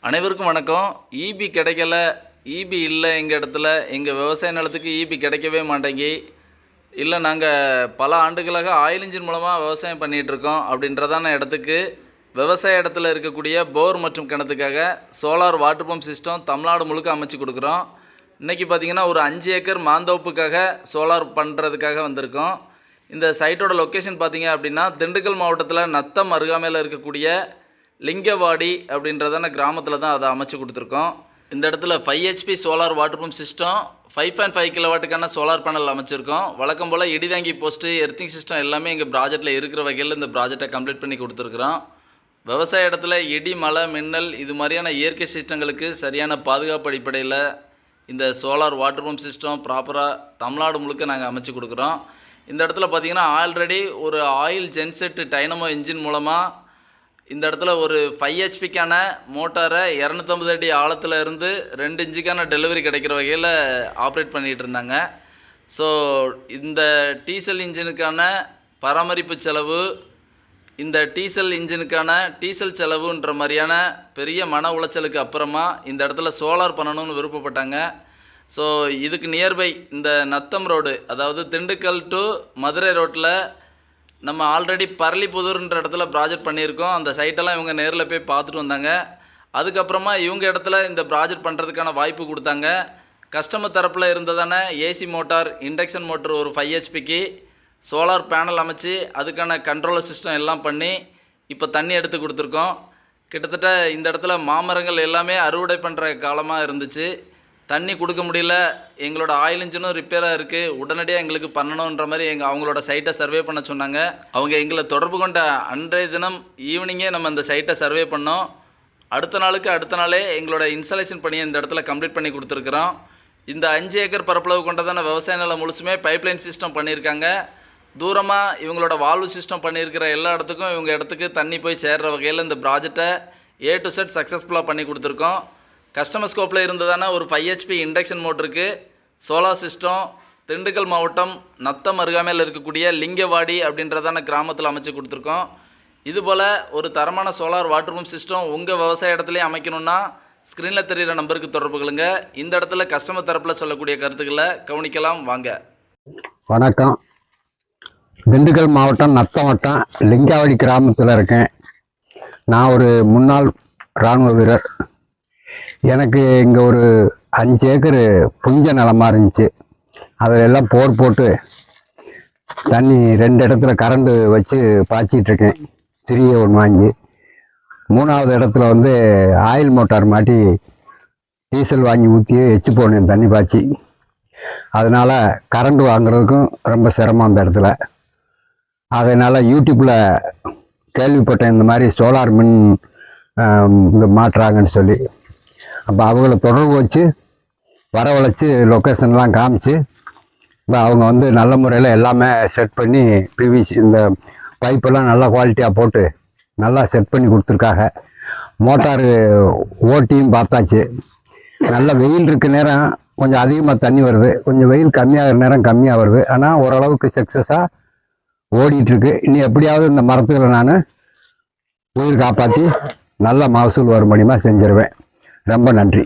அனைவருக்கும் வணக்கம். ஈபி கிடைக்கல, ஈபி இல்லை எங்கள் இடத்துல, எங்கள் விவசாய நிலத்துக்கு ஈபி கிடைக்கவே மாட்டேங்கி, இல்லை நாங்கள் பல ஆண்டுகளாக ஆயில் இன்ஜின் மூலமாக விவசாயம் பண்ணிகிட்ருக்கோம் அப்படின்றதான இடத்துக்கு விவசாய இடத்துல இருக்கக்கூடிய போர் மற்றும் கிணத்துக்காக solar water pump system Tamil Nadu முழுக்க அமைச்சு கொடுக்குறோம். இன்றைக்கி பார்த்திங்கன்னா ஒரு 5 ஏக்கர் மாந்தோப்புக்காக சோலார் பண்ணுறதுக்காக வந்திருக்கோம். இந்த சைட்டோட லொக்கேஷன் பார்த்திங்க அப்படின்னா திண்டுக்கல் மாவட்டத்தில் நத்தம் அருகாமையில் இருக்கக்கூடிய லிங்கவாடி அப்படின்றதான கிராமத்தில் தான் அதை அமைச்சு கொடுத்துருக்கோம். இந்த இடத்துல 5 HP solar water pump system, 5.5 கிலோவாட்டுக்கான சோலார் பேனல் அமைச்சிருக்கோம். வழக்கம் போல் இடிதாங்கி போஸ்ட்டு, எர்த்திங் சிஸ்டம் எல்லாமே எங்கள் ப்ராஜெக்டில் இருக்கிற வகையில் இந்த ப்ராஜெக்டை கம்ப்ளீட் பண்ணி கொடுத்துருக்குறோம். விவசாய இடத்துல இடி, மழை, மின்னல் இது மாதிரியான இயற்கை சிஸ்டங்களுக்கு சரியான பாதுகாப்பு அடிப்படையில் இந்த சோலார் வாட்டர் பம்ப் சிஸ்டம் ப்ராப்பராக தமிழ்நாடு முழுக்க நாங்கள் அமைச்சு கொடுக்குறோம். இந்த இடத்துல பார்த்திங்கன்னா ஆல்ரெடி ஒரு ஆயில் ஜென்செட் டைனமோ இன்ஜின் மூலமாக இந்த இடத்துல ஒரு 5 HPக்கான மோட்டாரை 250 அடி ஆழத்தில் இருந்து 2 இன்ச்சுக்கான டெலிவரி கிடைக்கிற வகையில் ஆப்ரேட் பண்ணிகிட்டு இருந்தாங்க. ஸோ இந்த டீசல் இன்ஜினுக்கான பராமரிப்பு செலவு, இந்த டீசல் இன்ஜினுக்கான டீசல் செலவுன்ற மாதிரியான பெரிய மன உளைச்சலுக்கு அப்புறமா இந்த இடத்துல சோலார் பண்ணணும்னு விருப்பப்பட்டாங்க. ஸோ இதுக்கு நியர்பை இந்த நத்தம் ரோடு, அதாவது திண்டுக்கல் டு மதுரை ரோட்டில் நம்ம ஆல்ரெடி பரளிப்புதூர்ன்ற இடத்துல ப்ராஜெக்ட் பண்ணியிருக்கோம். அந்த சைட்டெல்லாம் இவங்க நேரில் போய் பார்த்துட்டு வந்தாங்க. அதுக்கப்புறமா இவங்க இடத்துல இந்த ப்ராஜெக்ட் பண்ணுறதுக்கான வாய்ப்பு கொடுத்தாங்க. கஸ்டமர் தரப்பில் இருந்ததான ஏசி மோட்டார், இண்டக்ஷன் மோட்டர் ஒரு 5 HPக்கு சோலார் பேனல் அமைச்சு அதுக்கான கண்ட்ரோலர் சிஸ்டம் எல்லாம் பண்ணி இப்போ தண்ணி எடுத்து கொடுத்துருக்கோம். கிட்டத்தட்ட இந்த இடத்துல மாமரங்கள் எல்லாமே அறுவடை பண்ணுற காலமாக இருந்துச்சு. தண்ணி கொடுக்க முடியல, எங்களோட ஆயில் இன்ஜினும் ரிப்பேராக இருக்குது, உடனடியாக எங்களுக்கு பண்ணணுன்ற மாதிரி அவங்களோட சைட்டை சர்வே பண்ண சொன்னாங்க. அவங்க எங்களை தொடர்பு கொண்ட அன்றைய தினம் ஈவினிங்கே நம்ம அந்த சைட்டை சர்வே பண்ணோம். அடுத்த நாளே எங்களோட இன்ஸ்டாலேஷன் பணியை இந்த இடத்துல கம்ப்ளீட் பண்ணி கொடுத்துருக்குறோம். இந்த 5 ஏக்கர் பரப்பளவு கொண்டதான விவசாய நிலம் முழுசுமே பைப்லைன் சிஸ்டம் பண்ணியிருக்காங்க. தூரமாக இவங்களோட வால்வு சிஸ்டம் பண்ணியிருக்கிற எல்லா இடத்துக்கும் இவங்க இடத்துக்கு தண்ணி போய் சேர்கிற வகையில் இந்த ப்ராஜெக்டை A to Z சக்ஸஸ்ஃபுல்லாக பண்ணி கொடுத்துருக்கோம். கஸ்டமர் ஸ்கோப்பில் இருந்ததான ஒரு 5 HP இண்டக்ஷன் மோட்டருக்கு சோலார் சிஸ்டம் திண்டுக்கல் மாவட்டம் நத்தம் அருகாமையில் இருக்கக்கூடிய லிங்கவாடி அப்படின்றதான கிராமத்தில் அமைச்சு கொடுத்துருக்கோம். இதுபோல் ஒரு தரமான சோலார் வாட்டர் பம்ப் சிஸ்டம் உங்கள் விவசாய இடத்துலையும் அமைக்கணுன்னா ஸ்க்ரீனில் தெரிகிற நம்பருக்கு தொடர்பு கொள்ளுங்க. இந்த இடத்துல கஸ்டமர் தரப்பில் சொல்லக்கூடிய கருத்துக்களை கவனிக்கலாம் வாங்க. வணக்கம். திண்டுக்கல் மாவட்டம் நத்தம் வட்டம் லிங்கவாடி கிராமத்தில் இருக்கேன். நான் ஒரு முன்னாள் இராணுவ வீரர். எனக்கு இங்கே ஒரு 5 ஏக்கர் புஞ்ச நிலமாக இருந்துச்சு. அதில் எல்லாம் போர் போட்டு தண்ணி 2 இடத்துல கரண்டு வச்சு பாய்ச்சிட்ருக்கேன். சிறிய ஒன்று வாங்கி 3வது இடத்துல வந்து ஆயில் மோட்டார் மாட்டி டீசல் வாங்கி ஊற்றி வச்சு போனேன் தண்ணி பாய்ச்சி. அதனால் கரண்டு வாங்குறதுக்கும் ரொம்ப சிரமம் அந்த இடத்துல. அதனால் யூடியூப்பில் கேள்விப்பட்டேன் இந்த மாதிரி சோலார் மின் இது மாட்டுறாங்கன்னு சொல்லி. அப்போ அவங்கள தொடர்பு வச்சு வரவழைச்சி லொக்கேஷன்லாம் காமிச்சு இப்போ அவங்க வந்து நல்ல முறையில் எல்லாமே செட் பண்ணி பிவிசி இந்த பைப்பெல்லாம் நல்லா குவாலிட்டியாக போட்டு நல்லா செட் பண்ணி கொடுத்துருக்காங்க. மோட்டாரு ஓட்டியும் பார்த்தாச்சு. நல்ல வெயில் இருக்க நேரம் கொஞ்சம் அதிகமாக தண்ணி வருது, கொஞ்சம் வெயில் கம்மியாகிற நேரம் கம்மியாக வருது. ஆனால் ஓரளவுக்கு சக்ஸஸாக ஓடிட்டுருக்கு. இனி எப்படியாவது இந்த மரத்துக்களை நான் உயிர் காப்பாற்றி நல்ல மகசூல் வரும்படிமா செஞ்சிருவேன். ரொம்ப நன்றி.